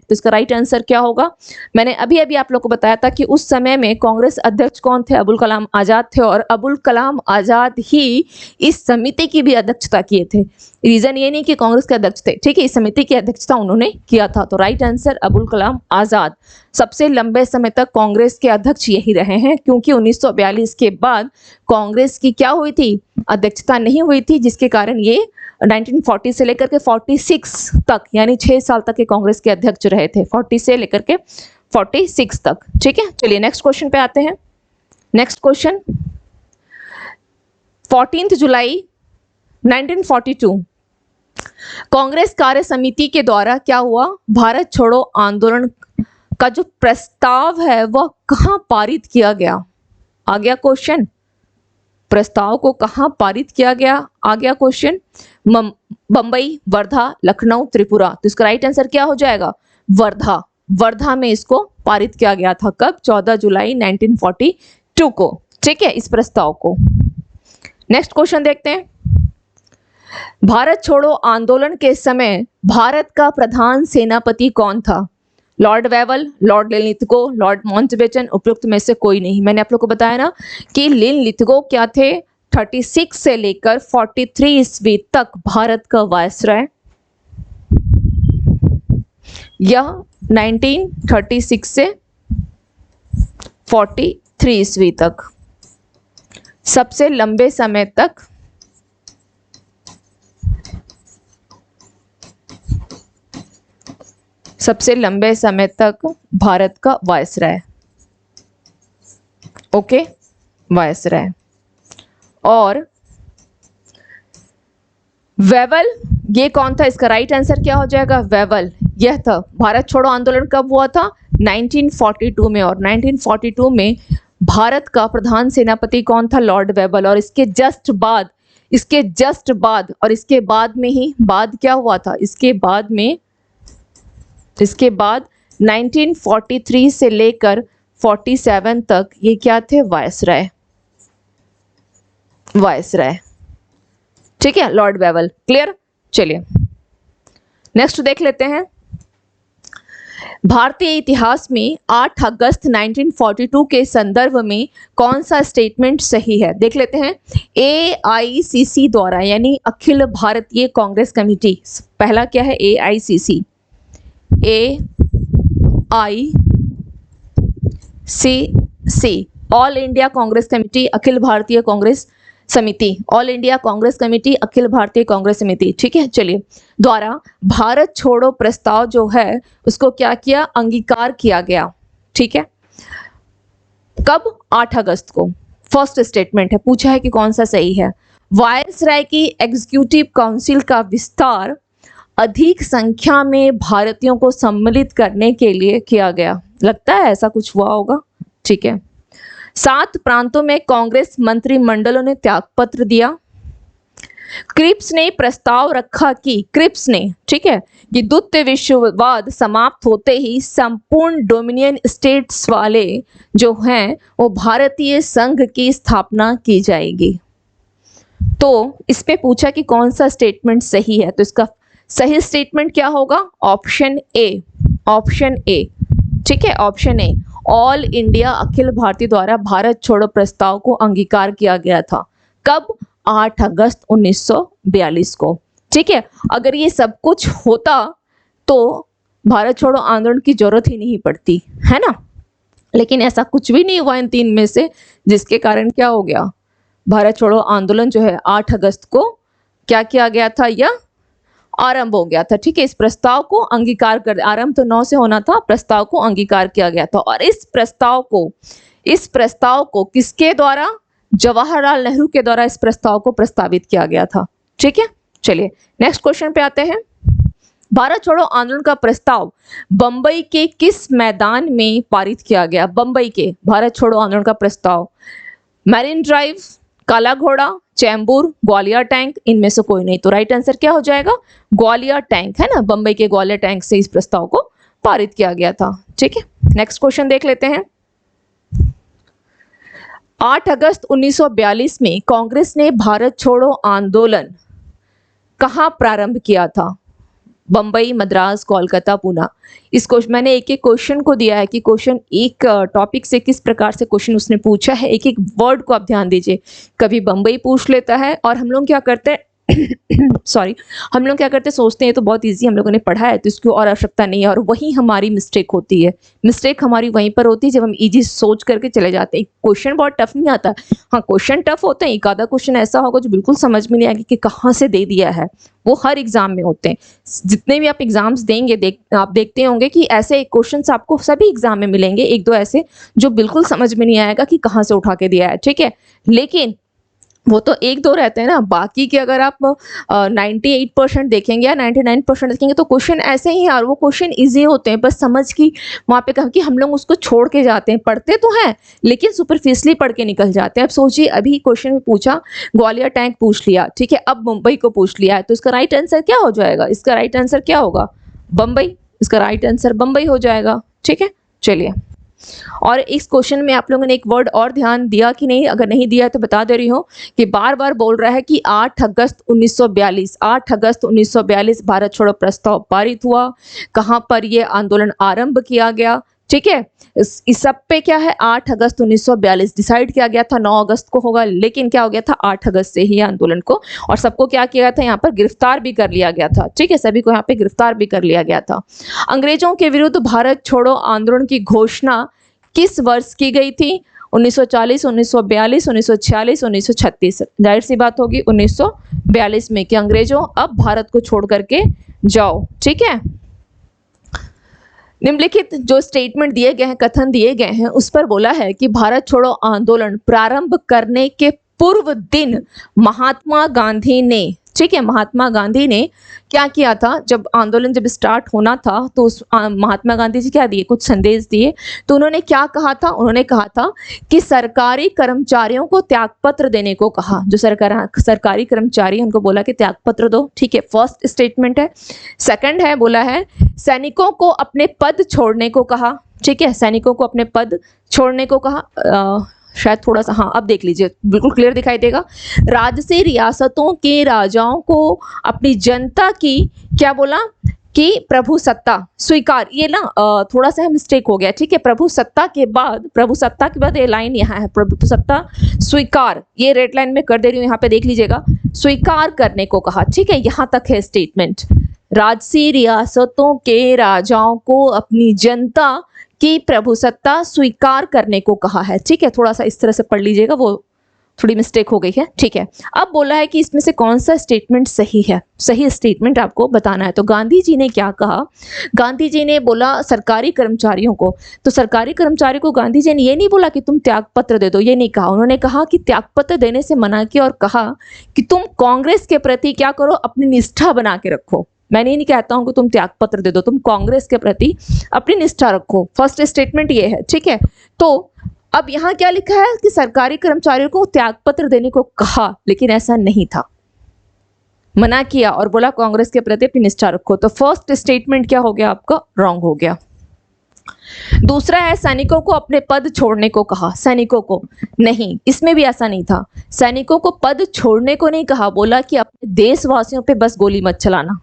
तो इसका राइट आंसर क्या होगा, मैंने अभी अभी आप लोग को बताया था कि उस समय में कांग्रेस अध्यक्ष कौन थे, अबुल कलाम आजाद थे, और अबुल कलाम आजाद ही इस समिति की भी अध्यक्षता किए थे। रीजन ये नहीं कि कांग्रेस के अध्यक्ष थे, ठीक है, इस समिति की अध्यक्षता उन्होंने किया था। तो राइट आंसर अबुल कलाम आजाद। सबसे लंबे समय तक कांग्रेस के अध्यक्ष यही रहे हैं, क्योंकि 1942 के बाद कांग्रेस की क्या हुई थी, अध्यक्षता नहीं हुई थी, जिसके कारण ये 1940 से लेकर के 46 तक, यानी 6 साल तक के कांग्रेस के अध्यक्ष रहे थे, 40 से लेकर के 46 तक, ठीक है। चलिए नेक्स्ट क्वेश्चन पे आते हैं। नेक्स्ट क्वेश्चन, 14 जुलाई 1942 कांग्रेस कार्य समिति के द्वारा क्या हुआ, भारत छोड़ो आंदोलन का जो प्रस्ताव है वह कहां पारित किया गया। आ गया क्वेश्चन, प्रस्ताव को कहां पारित किया गया, आ गया क्वेश्चन, बंबई, वर्धा, लखनऊ, त्रिपुरा। तो इसका राइट आंसर क्या हो जाएगा, वर्धा। वर्धा में इसको पारित किया गया था, कब, 14 जुलाई 1942 को, ठीक है, इस प्रस्ताव को। नेक्स्ट क्वेश्चन देखते हैं, भारत छोड़ो आंदोलन के समय भारत का प्रधान सेनापति कौन था, Lord Wavell, Lord Linlithgow, Lord Mountbatten, उपयुक्त में से कोई नहीं। मैंने आप लोग को बताया ना कि लिनलिथगो क्या थे, 36 से लेकर 43 ईस्वी तक भारत का वायसराय, यह 1936 से 43 ईस्वी तक सबसे लंबे समय तक भारत का वायसराय, ओके, वायसराय। और वेवल, ये कौन था, इसका राइट आंसर क्या हो जाएगा, वेवल, यह था। भारत छोड़ो आंदोलन कब हुआ था, 1942 में, और 1942 में भारत का प्रधान सेनापति कौन था, लॉर्ड वेवल। और इसके जस्ट बाद और इसके बाद में ही, बाद क्या हुआ था, इसके बाद 1943 से लेकर 47 तक ये क्या थे, वायसराय, ठीक है, लॉर्ड वेवल। क्लियर। चलिए नेक्स्ट देख लेते हैं, भारतीय इतिहास में 8 अगस्त 1942 के संदर्भ में कौन सा स्टेटमेंट सही है, देख लेते हैं। AICC द्वारा, यानी अखिल भारतीय कांग्रेस कमेटी, पहला क्या है, AICC, all India Congress committee, अखिल भारतीय कांग्रेस समिति, ऑल इंडिया कांग्रेस कमेटी, अखिल भारतीय कांग्रेस समिति, ठीक है। चलिए, द्वारा भारत छोड़ो प्रस्ताव जो है उसको क्या किया, अंगीकार किया गया, ठीक है। कब, 8 अगस्त को। फर्स्ट स्टेटमेंट है, पूछा है कि कौन सा सही है। वायसराय की एग्जीक्यूटिव काउंसिल का विस्तार अधिक संख्या में भारतीयों को सम्मिलित करने के लिए किया गया। लगता है ऐसा कुछ हुआ होगा, ठीक है। 7 प्रांतों में कांग्रेस मंत्रिमंडलों ने त्यागपत्र दिया। क्रिप्स ने प्रस्ताव रखा कि क्रिप्स ने, ठीक है, कि द्वितीय विश्ववाद समाप्त होते ही संपूर्ण डोमिनियन स्टेट्स वाले जो हैं वो भारतीय संघ की स्थापना की जाएगी। तो इसमें पूछा कि कौन सा स्टेटमेंट सही है, तो इसका सही स्टेटमेंट क्या होगा? ऑप्शन ए, ऑप्शन ए, ठीक है, option A. All India Akhil Bharatiya द्वारा भारत छोड़ो प्रस्ताव को अंगीकार किया गया था। कब? 8 अगस्त 1942 को, ठीक है। अगर ये सब कुछ होता तो भारत छोड़ो आंदोलन की जरूरत ही नहीं पड़ती, है ना। लेकिन ऐसा कुछ भी नहीं हुआ इन 3 में से, जिसके कारण क्या हो गया? भारत छोड़ो आंदोलन जो है 8 अगस्त को क्या किया गया था, या आरंभ हो गया था, ठीक है। इस प्रस्ताव को अंगीकार कर, आरंभ तो 9 से होना था, प्रस्ताव को अंगीकार किया गया था। और इस प्रस्ताव को किसके द्वारा? जवाहरलाल नेहरू के द्वारा इस प्रस्ताव को प्रस्तावित किया गया था, ठीक है। चलिए नेक्स्ट क्वेश्चन पे आते हैं। भारत छोड़ो आंदोलन का प्रस्ताव बंबई के किस मैदान में पारित किया गया? बंबई के भारत छोड़ो आंदोलन का प्रस्ताव, मैरिन ड्राइव, काला घोड़ा, चैम्बूर, ग्वालियर टैंक, इनमें से कोई नहीं। तो राइट आंसर क्या हो जाएगा? ग्वालियर टैंक, है ना। बंबई के ग्वालियर टैंक से इस प्रस्ताव को पारित किया गया था, ठीक है। नेक्स्ट क्वेश्चन देख लेते हैं। 8 अगस्त 1942 में कांग्रेस ने भारत छोड़ो आंदोलन कहाँ प्रारंभ किया था? बंबई, मद्रास, कोलकाता, पूना। इस क्वेश्चन मैंने एक एक क्वेश्चन को दिया है कि क्वेश्चन एक टॉपिक से किस प्रकार से क्वेश्चन उसने पूछा है, एक एक वर्ड को आप ध्यान दीजिए। कभी बंबई पूछ लेता है और हम लोग क्या करते हैं सॉरी, हम लोग क्या करते हैं, सोचते हैं तो बहुत इजी हम लोगों ने पढ़ा है तो इसकी और आवश्यकता नहीं है, और वही हमारी मिस्टेक होती है। मिस्टेक हमारी वहीं पर होती है जब हम इजी सोच करके चले जाते हैं। क्वेश्चन बहुत टफ नहीं आता, हाँ क्वेश्चन टफ होते हैं, एक आधा क्वेश्चन ऐसा होगा जो बिल्कुल समझ में नहीं आएगा कि कहाँ से दे दिया है। वो हर एग्जाम में होते हैं, जितने भी आप एग्जाम्स देंगे आप देखते होंगे कि ऐसे क्वेश्चंस आपको सभी एग्जाम में मिलेंगे, एक दो ऐसे जो बिल्कुल समझ में नहीं आएगा कि कहाँ से उठा के दिया है, ठीक है। लेकिन वो तो एक दो रहते हैं ना, बाकी के अगर आप 98% देखेंगे या 99% देखेंगे तो क्वेश्चन ऐसे ही हैं, और वो क्वेश्चन इजी होते हैं, बस समझ की वहाँ पे कहा कि हम लोग उसको छोड़ के जाते हैं, पढ़ते तो हैं लेकिन सुपरफिशली पढ़ के निकल जाते हैं। अब सोचिए, अभी क्वेश्चन में पूछा ग्वालियर टैंक पूछ लिया, ठीक है, अब मुंबई को पूछ लिया है, तो इसका राइट आंसर क्या हो जाएगा? इसका राइट आंसर क्या होगा? बम्बई। इसका राइट आंसर बम्बई हो जाएगा, ठीक है। चलिए, और इस क्वेश्चन में आप लोगों ने एक वर्ड और ध्यान दिया कि नहीं? अगर नहीं दिया है तो बता दे रही हूँ कि बार बार बोल रहा है कि 8 अगस्त 1942, 8 अगस्त 1942 भारत छोड़ो प्रस्ताव पारित हुआ। कहाँ पर ये आंदोलन आरंभ किया गया, ठीक है। इस सब पे क्या है? 8 अगस्त 1942 डिसाइड किया गया था 9 अगस्त को होगा, लेकिन क्या हो गया था? 8 अगस्त से ही आंदोलन को, और सबको क्या किया गया था? यहाँ पर गिरफ्तार भी कर लिया गया था, ठीक है, सभी को यहाँ पे गिरफ्तार भी कर लिया गया था। अंग्रेजों के विरुद्ध भारत छोड़ो आंदोलन की घोषणा किस वर्ष की गई थी? 1940, 1942, 1946, 1936। जाहिर सी बात होगी 1942 में कि अंग्रेजों अब भारत को छोड़ करके जाओ, ठीक है। निम्नलिखित जो स्टेटमेंट दिए गए हैं, कथन दिए गए हैं, उस पर बोला है कि भारत छोड़ो आंदोलन प्रारंभ करने के पूर्व दिन महात्मा गांधी ने, ठीक है, महात्मा गांधी ने क्या किया था? जब आंदोलन जब स्टार्ट होना था तो उस महात्मा गांधी जी क्या दिए? कुछ संदेश दिए। तो उन्होंने क्या कहा था? उन्होंने कहा था कि सरकारी कर्मचारियों को त्यागपत्र देने को कहा। जो सरकारी कर्मचारी, उनको बोला कि त्यागपत्र दो, ठीक है, फर्स्ट स्टेटमेंट है। सेकंड है, बोला है सैनिकों को अपने पद छोड़ने को कहा, ठीक है, सैनिकों को अपने पद छोड़ने को कहा। शायद थोड़ा सा, हाँ अब देख लीजिए, बिल्कुल क्लियर दिखाई देगा। राजसी रियासतों के राजाओं को अपनी जनता की क्या बोला कि प्रभु सत्ता स्वीकार, ये ना थोड़ा सा मिस्टेक हो गया, ठीक है। प्रभु सत्ता के बाद ये लाइन यहाँ है, प्रभु सत्ता स्वीकार, ये रेड लाइन में कर दे रही हूँ, यहाँ पे देख लीजिएगा, स्वीकार करने को कहा, ठीक है। यहाँ तक है स्टेटमेंट। राजसी रियासतों के राजाओं को अपनी जनता की प्रभुसत्ता स्वीकार करने को कहा है, ठीक है। थोड़ा सा इस तरह से पढ़ लीजिएगा, वो थोड़ी मिस्टेक हो गई है, ठीक है। अब बोला है कि इसमें से कौन सा स्टेटमेंट सही है, सही स्टेटमेंट आपको बताना है। तो गांधी जी ने क्या कहा? गांधी जी ने बोला सरकारी कर्मचारियों को, तो सरकारी कर्मचारी को गांधी जी ने ये नहीं बोला कि तुम त्यागपत्र दे दो, ये नहीं कहा। उन्होंने कहा कि त्यागपत्र देने से मना किया और कहा कि तुम कांग्रेस के प्रति क्या करो? अपनी निष्ठा बना के रखो, मैं नहीं कहता हूं कि तुम त्यागपत्र दे दो, तुम कांग्रेस के प्रति अपनी निष्ठा रखो। फर्स्ट स्टेटमेंट ये है, ठीक है। तो अब यहाँ क्या लिखा है कि सरकारी कर्मचारियों को त्यागपत्र देने को कहा, लेकिन ऐसा नहीं था, मना किया और बोला कांग्रेस के प्रति अपनी निष्ठा रखो। तो फर्स्ट स्टेटमेंट क्या हो गया आपका, रॉन्ग हो गया। दूसरा है सैनिकों को अपने पद छोड़ने को कहा, सैनिकों को नहीं, इसमें भी ऐसा नहीं था। सैनिकों को पद छोड़ने को नहीं कहा, बोला कि अपने देशवासियों पे बस गोली मत चलाना,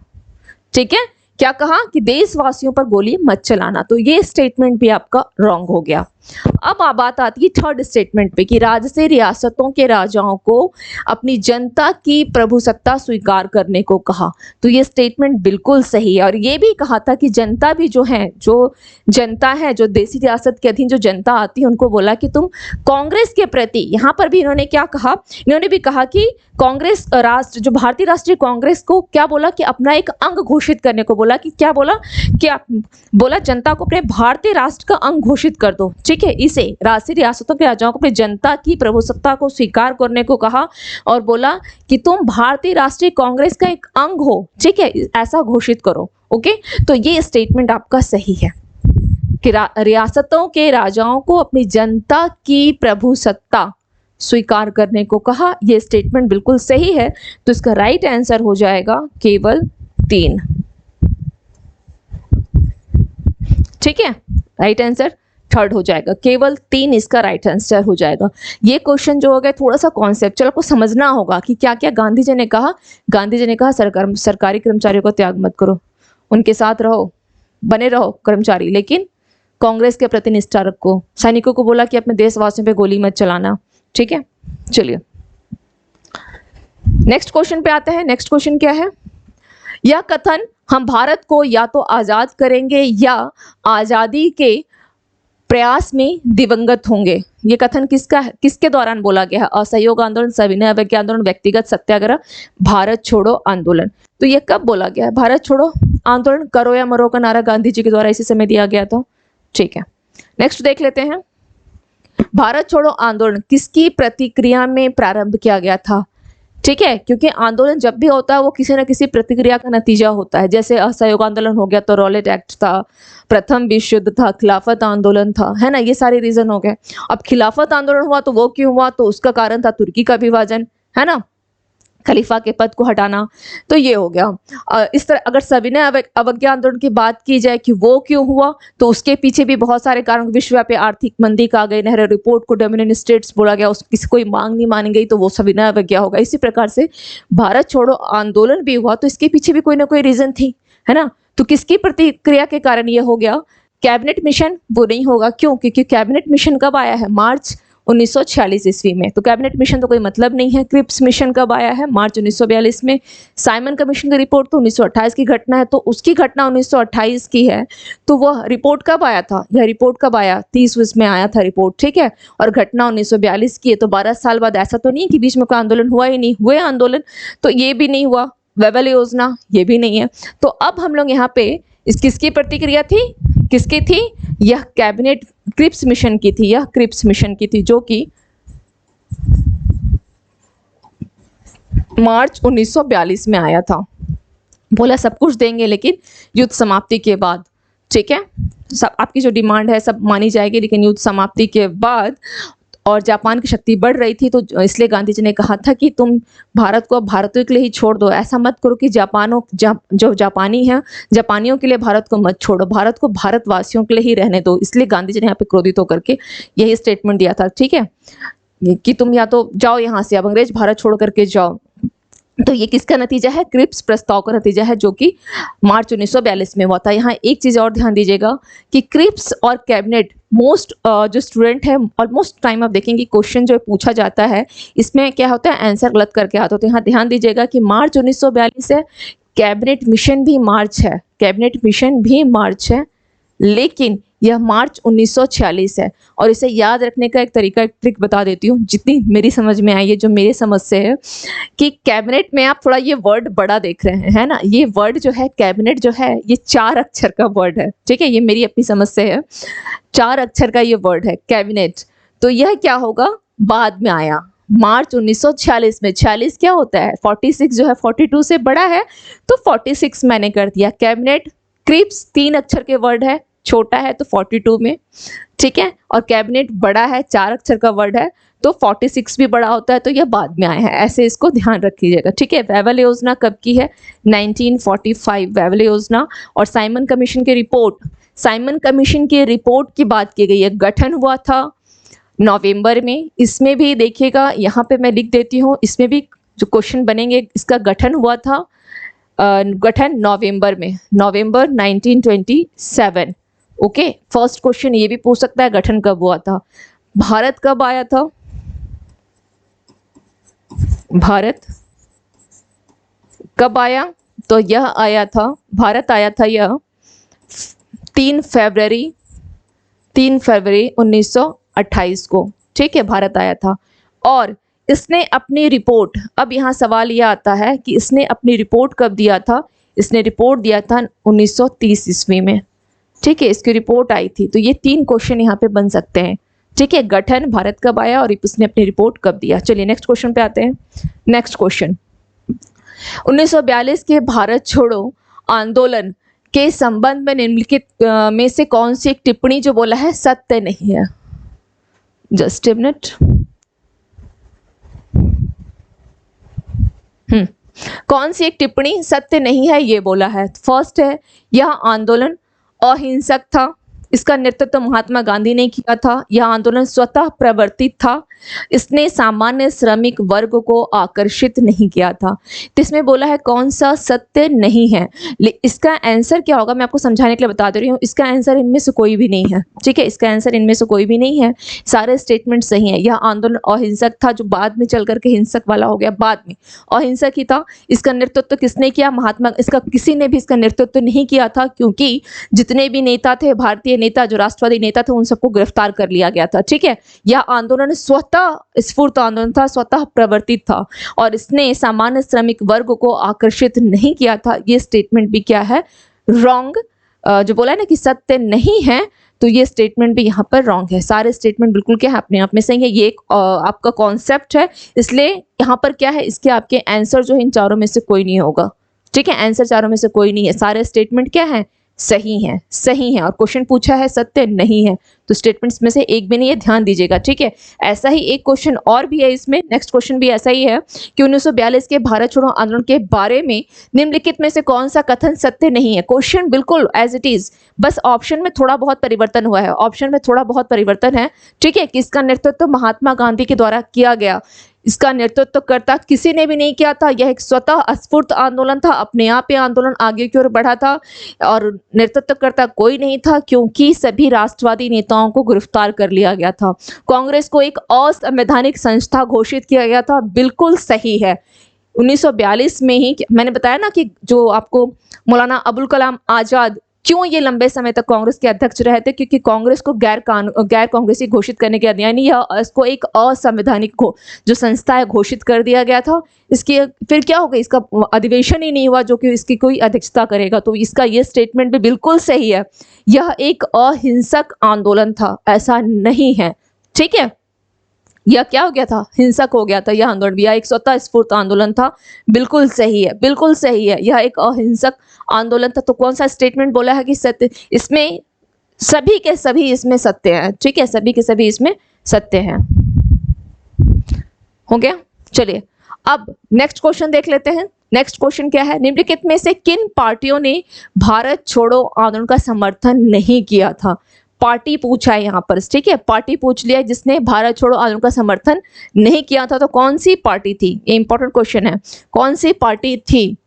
ठीक है। क्या कहा कि देशवासियों पर गोली मत चलाना, तो ये स्टेटमेंट भी आपका रॉन्ग हो गया। अब बात आती है थर्ड स्टेटमेंट पे कि राज्य से रियासतों के राजाओं को अपनी जनता की प्रभुसत्ता स्वीकार करने को कहा। तो ये स्टेटमेंट बिल्कुल सही है। और ये भी कहा था कि जनता भी जो है, जो जनता है, जो देसी रियासत के अधीन जो जनता आती है, उनको बोला कि तुम कांग्रेस के प्रति, यहाँ पर भी इन्होंने क्या कहा, इन्होंने भी कहा कि कांग्रेस राष्ट्र, जो भारतीय राष्ट्रीय कांग्रेस को क्या बोला कि अपना एक अंग घोषित करने को बोला, कि क्या बोला, क्या बोला, जनता को अपने भारतीय राष्ट्र का अंग घोषित कर दो, ठीक है। इसे राष्ट्रीय रियासतों के राजाओं को अपनी जनता की प्रभुसत्ता को स्वीकार करने को कहा और बोला कि तुम भारतीय राष्ट्रीय कांग्रेस का एक अंग हो, ठीक है, ऐसा घोषित करो। ओके, तो ये स्टेटमेंट आपका सही है कि रियासतों के राजाओं को अपनी जनता की प्रभुसत्ता स्वीकार करने को कहा। यह स्टेटमेंट बिल्कुल सही है। तो इसका राइट आंसर हो जाएगा केवल 3, ठीक है। राइट आंसर थर्ड हो जाएगा, केवल 3 इसका राइट आंसर हो जाएगा। ये क्वेश्चन जो हो गया थोड़ा सा कॉन्सेप्चुअल, आपको समझना होगा कि क्या क्या गांधी जी ने कहा। गांधी जी ने कहा सरकारी कर्मचारियों को त्याग मत करो, उनके साथ रहो, बने रहो कर्मचारी, लेकिन कांग्रेस के प्रति निष्ठा रखो। सैनिकों को बोला कि अपने देशवासियों पे गोली मत चलाना, ठीक है। चलिए नेक्स्ट क्वेश्चन पे आते हैं। नेक्स्ट क्वेश्चन क्या है, यह कथन हम भारत को या तो आजाद करेंगे या आजादी के प्रयास में दिवंगत होंगे। ये कथन किसका है, किसके दौरान बोला गया है? असहयोग आंदोलन, सविनय अवज्ञा आंदोलन, व्यक्तिगत सत्याग्रह, भारत छोड़ो आंदोलन। तो ये कब बोला गया है? भारत छोड़ो आंदोलन, करो या मरो का नारा गांधी जी के द्वारा इसी समय दिया गया था, ठीक है। नेक्स्ट देख लेते हैं, भारत छोड़ो आंदोलन किसकी प्रतिक्रिया में प्रारंभ किया गया था? ठीक है, क्योंकि आंदोलन जब भी होता है वो किसी न किसी प्रतिक्रिया का नतीजा होता है। जैसे असहयोग आंदोलन हो गया तो रॉलेट एक्ट था, प्रथम विश्व युद्ध था, खिलाफत आंदोलन था, है ना, ये सारे रीजन हो गए। अब खिलाफत आंदोलन हुआ तो वो क्यों हुआ? तो उसका कारण था तुर्की का विभाजन, है ना, खलीफा के पद को हटाना, तो ये हो गया। इस तरह अगर सविनय अवज्ञा आंदोलन की बात की जाए कि वो क्यों हुआ, तो उसके पीछे भी बहुत सारे कारण, विश्वव्यापी आर्थिक मंदी का गई, नेहरू रिपोर्ट को डोमिनियन स्टेट्स बोला गया, उस किसी कोई मांग नहीं मानी गई तो वो सविनय अवज्ञा होगा। इसी प्रकार से भारत छोड़ो आंदोलन भी हुआ तो इसके पीछे भी कोई ना कोई रीजन थी, है ना। तो किसकी प्रतिक्रिया के कारण ये हो गया? कैबिनेट मिशन वो नहीं होगा, क्यों? क्योंकि कैबिनेट मिशन कब आया है? मार्च 1946 ईस्वी में। तो कैबिनेट मिशन तो कोई मतलब नहीं है। क्रिप्स मिशन कब आया है? मार्च 1942 में। साइमन कमीशन की रिपोर्ट तो 1928 की घटना है, तो उसकी घटना 1928 की है, तो वह रिपोर्ट कब आया था? यह रिपोर्ट कब आया? 30 में आया था रिपोर्ट, ठीक है। और घटना 1942 की है, तो 12 साल बाद। ऐसा तो नहीं कि बीच में कोई आंदोलन हुआ ही नहीं, हुए आंदोलन, तो ये भी नहीं हुआ। वेबल योजना ये भी नहीं है। तो अब हम लोग यहाँ पे इस किसकी प्रतिक्रिया थी, किसकी थी? यह कैबिनेट क्रिप्स मिशन की थी, यह क्रिप्स मिशन की थी, जो कि मार्च 1942 में आया था। बोला सब कुछ देंगे लेकिन युद्ध समाप्ति के बाद, ठीक है, सब आपकी जो डिमांड है सब मानी जाएगी लेकिन युद्ध समाप्ति के बाद। और जापान की शक्ति बढ़ रही थी, तो इसलिए गांधी जी ने कहा था कि तुम भारत को अब भारतीयों के लिए ही छोड़ दो, ऐसा मत करो कि जो जापानी है, जापानियों के लिए भारत को मत छोड़ो, भारत को भारतवासियों के लिए ही रहने दो। इसलिए गांधी जी ने यहाँ पे क्रोधित होकर के यही स्टेटमेंट दिया था, ठीक है, कि तुम या तो जाओ यहाँ से, अब अंग्रेज भारत छोड़ करके जाओ। तो ये किसका नतीजा है? क्रिप्स प्रस्ताव का नतीजा है, जो कि मार्च 1942 में हुआ था। यहाँ एक चीज और ध्यान दीजिएगा कि क्रिप्स और कैबिनेट मोस्ट जो स्टूडेंट है ऑलमोस्ट टाइम आप देखेंगे क्वेश्चन जो पूछा जाता है इसमें क्या होता है, आंसर गलत करके आता है। तो यहाँ ध्यान दीजिएगा कि मार्च 1942 है, कैबिनेट मिशन भी मार्च है, कैबिनेट मिशन भी मार्च है, लेकिन यह मार्च 1946 है। और इसे याद रखने का एक तरीका, एक ट्रिक बता देती हूँ, जितनी मेरी समझ में आई है, जो मेरे समझ से है, कि कैबिनेट में आप थोड़ा ये वर्ड बड़ा देख रहे हैं, है ना। ये वर्ड जो है कैबिनेट जो है ये 4 अक्षर का वर्ड है, ठीक है, ये मेरी अपनी समझ से है, 4 अक्षर का ये वर्ड है कैबिनेट। तो यह क्या होगा? बाद में आया, मार्च 1946 में। 46 क्या होता है, 46 जो है 42 से बड़ा है, तो 46 मैंने कर दिया। कैबिनेट क्रिप्स 3 अक्षर के वर्ड है, छोटा है तो 42 में, ठीक है, और कैबिनेट बड़ा है, 4 अक्षर का वर्ड है, तो 46 भी बड़ा होता है, तो यह बाद में आया है, ऐसे इसको ध्यान रखिएगा, ठीक है। वेवल योजना कब की है, 1945 वेवल योजना। और साइमन कमीशन की रिपोर्ट, साइमन कमीशन की रिपोर्ट की बात की गई है, गठन हुआ था नवंबर में। इसमें भी देखिएगा, यहाँ पे मैं लिख देती हूँ, इसमें भी जो क्वेश्चन बनेंगे, इसका गठन हुआ था गठन नवंबर में, नवंबर 1927। ओके, फर्स्ट क्वेश्चन ये भी पूछ सकता है, गठन कब हुआ था। भारत कब आया था, भारत कब आया, तो यह आया था, भारत आया था यह 3 फरवरी 1928 को, ठीक है, भारत आया था। और इसने अपनी रिपोर्ट, अब यहाँ सवाल यह आता है कि इसने अपनी रिपोर्ट कब दिया था, इसने रिपोर्ट दिया था 1930 ईस्वी में, ठीक है, इसकी रिपोर्ट आई थी। तो ये 3 क्वेश्चन यहाँ पे बन सकते हैं, ठीक है। गठन, भारत कब आया और उसने अपनी रिपोर्ट कब दिया। चलिए नेक्स्ट क्वेश्चन पे आते हैं। नेक्स्ट क्वेश्चन, 1942 के भारत छोड़ो आंदोलन के संबंध में निम्नलिखित में से कौन सी एक टिप्पणी जो बोला है सत्य नहीं है। Just a minute. कौन सी एक टिप्पणी सत्य नहीं है ये बोला है। फर्स्ट है, यह आंदोलन अहिंसक था, इसका नेतृत्व महात्मा गांधी ने किया था, यह आंदोलन स्वतः प्रवर्तित था, इसने सामान्य श्रमिक वर्ग को आकर्षित नहीं किया था। तो इसमें बोला है कौन सा सत्य नहीं है। इसका आंसर क्या होगा मैं आपको समझाने के लिए बता दे रही हूँ। इसका आंसर इनमें से कोई भी नहीं है, ठीक है, इसका आंसर इनमें से कोई भी नहीं है, सारे स्टेटमेंट सही है। यह आंदोलन अहिंसक था, जो बाद में चल करके हिंसक वाला हो गया, बाद में अहिंसक ही था। इसका नेतृत्व किसने किया, महात्मा, इसका किसी ने भी इसका नेतृत्व नहीं किया था, क्योंकि जितने भी नेता थे, भारतीय नेता जो राष्ट्रवादी नेता थे, उन सबको गिरफ्तार कर लिया गया था, ठीक है। यह आंदोलन स्वतः स्फूर्त आंदोलन था, स्वतः प्रवर्तित था, और इसने सामान्य श्रमिक वर्ग को आकर्षित नहीं किया था। ये स्टेटमेंट भी क्या है, रॉन्ग। जो बोला है ना कि सत्य नहीं है, तो ये स्टेटमेंट भी यहाँ पर रॉन्ग है। सारे स्टेटमेंट बिल्कुल क्या है, अपने आप में सही है। ये एक आपका कॉन्सेप्ट है, इसलिए यहाँ पर क्या है, इसके आपके आंसर जो है इन चारों में से कोई नहीं होगा, ठीक है। आंसर चारों में से कोई नहीं है, सारे स्टेटमेंट क्या है, सही है, सही है। और क्वेश्चन पूछा है सत्य नहीं है, तो स्टेटमेंट्स में से एक भी नहीं है, ध्यान दीजिएगा, ठीक है। ऐसा ही एक क्वेश्चन और भी है इसमें, नेक्स्ट क्वेश्चन भी ऐसा ही है कि 1942 के भारत छोड़ो आंदोलन के बारे में निम्नलिखित में से कौन सा कथन सत्य नहीं है। क्वेश्चन बिल्कुल एज इट इज, बस ऑप्शन में थोड़ा बहुत परिवर्तन हुआ है, ऑप्शन में थोड़ा बहुत परिवर्तन है, ठीक है। किसका नेतृत्व महात्मा गांधी के द्वारा किया गया, इसका नेतृत्व करता किसी ने भी नहीं किया था। यह एक स्वतः स्फूर्त आंदोलन था, अपने आप ही आंदोलन आगे की ओर बढ़ा था, और नेतृत्व करता कोई नहीं था, क्योंकि सभी राष्ट्रवादी नेताओं को गिरफ्तार कर लिया गया था। कांग्रेस को एक असंवैधानिक संस्था घोषित किया गया था, बिल्कुल सही है। 1942 में ही मैंने बताया ना कि जो आपको मौलाना अबुल कलाम आजाद क्यों ये लंबे समय तक कांग्रेस के अध्यक्ष रहे थे, क्योंकि कांग्रेस को गैर कांग्रेसी घोषित करने के बाद, यानी यह इसको एक असंवैधानिक जो संस्था है घोषित कर दिया गया था। इसकी फिर क्या होगा, इसका अधिवेशन ही नहीं हुआ जो कि इसकी कोई अध्यक्षता करेगा, तो इसका ये स्टेटमेंट भी बिल्कुल सही है। यह एक अहिंसक आंदोलन था, ऐसा नहीं है, ठीक है। यह क्या हो गया था, हिंसक हो गया था यह आंदोलन, यह एक स्वतः स्फूर्त आंदोलन था, बिल्कुल सही है, बिल्कुल सही है। यह एक अहिंसक आंदोलन था। तो कौन सा स्टेटमेंट बोला है कि सत्य, इसमें सभी के सभी इसमें सत्य हैं, ठीक है, सभी के सभी इसमें सत्य हैं। हो गया। चलिए अब नेक्स्ट क्वेश्चन देख लेते हैं। नेक्स्ट क्वेश्चन क्या है, निम्नलिखित में से किन पार्टियों ने भारत छोड़ो आंदोलन का समर्थन नहीं किया था। पार्टी पूछा है यहाँ पर, ठीक है, पार्टी पूछ लिया जिसने भारत छोड़ो आंदोलन का समर्थन नहीं किया था, तो कौन सी पार्टी थी, ये इंपॉर्टेंट क्वेश्चन है। कौन सी पार्टी थी,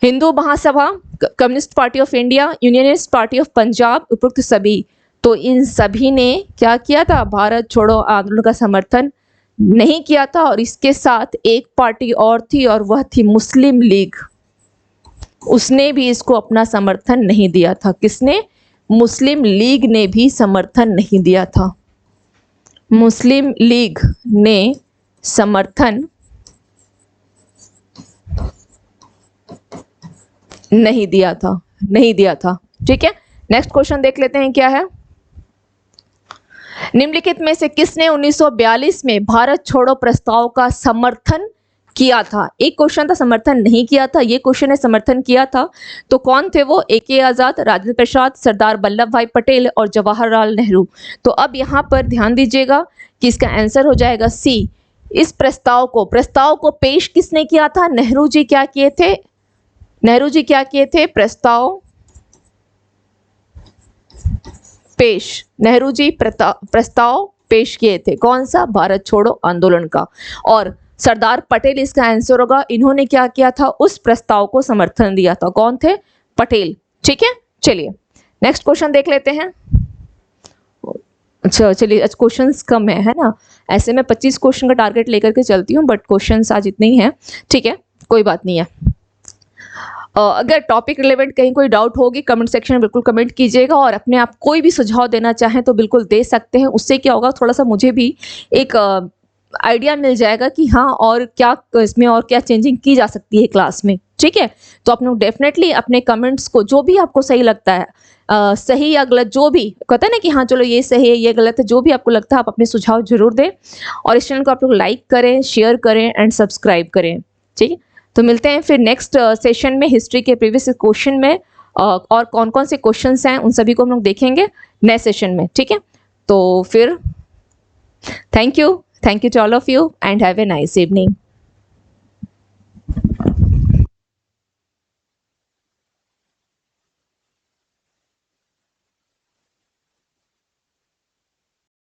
Hindu Mahasabha, communist party of India, unionist party of Punjab, उपरोक्त सभी। तो इन सभी ने क्या किया था, भारत छोड़ो आंदोलन का समर्थन नहीं किया था। और इसके साथ एक पार्टी और थी, और वह थी मुस्लिम लीग, उसने भी इसको अपना समर्थन नहीं दिया था। किसने, मुस्लिम लीग ने भी समर्थन नहीं दिया था, मुस्लिम लीग ने समर्थन नहीं दिया था, नहीं दिया था, ठीक है। नेक्स्ट क्वेश्चन देख लेते हैं क्या है। निम्नलिखित में से किसने 1942 में भारत छोड़ो प्रस्ताव का समर्थन किया था? एक क्वेश्चन था समर्थन नहीं किया था, ये क्वेश्चन है समर्थन किया था। तो कौन थे वो? ए.के. आजाद, राजेंद्र प्रसाद, सरदार वल्लभ भाई पटेल और जवाहरलाल नेहरू। तो अब यहाँ पर ध्यान दीजिएगा कि इसका आंसर हो जाएगा सी। इस प्रस्ताव को पेश किसने किया था? नेहरू जी क्या किए थे? नेहरू जी क्या किए थे? प्रस्ताव पेश। नेहरू जी प्रस्ताव पेश किए थे। कौन सा? भारत छोड़ो आंदोलन का। और सरदार पटेल इसका आंसर होगा। इन्होंने क्या किया था? उस प्रस्ताव को समर्थन दिया था। कौन थे? पटेल। ठीक है, चलिए नेक्स्ट क्वेश्चन देख लेते हैं। अच्छा चलिए, आज क्वेश्चंस कम है ना? ऐसे में 25 क्वेश्चन का टारगेट लेकर के चलती हूँ, बट क्वेश्चंस आज इतने ही हैं। ठीक है, कोई बात नहीं है। अगर टॉपिक रिलेवेंट कहीं कोई डाउट होगी कमेंट सेक्शन में बिल्कुल कमेंट कीजिएगा, और अपने आप कोई भी सुझाव देना चाहें तो बिल्कुल दे सकते हैं। उससे क्या होगा, थोड़ा सा मुझे भी एक आइडिया मिल जाएगा कि हाँ और क्या इसमें और क्या चेंजिंग की जा सकती है क्लास में। ठीक है, तो आप लोग डेफिनेटली अपने कमेंट्स को, जो भी आपको सही लगता है, सही या गलत, जो भी कहता है ना कि हाँ चलो ये सही है ये गलत है, जो भी आपको लगता है आप अपने सुझाव जरूर दें। और इस चैनल को आप लोग लाइक करें, शेयर करें एंड सब्सक्राइब करें। ठीक है, तो मिलते हैं फिर नेक्स्ट सेशन में हिस्ट्री के प्रीवियस क्वेश्चन में, और कौन कौन से क्वेश्चंस हैं उन सभी को हम लोग देखेंगे नए सेशन में। ठीक है, तो फिर thank you to all of you and have a nice evening.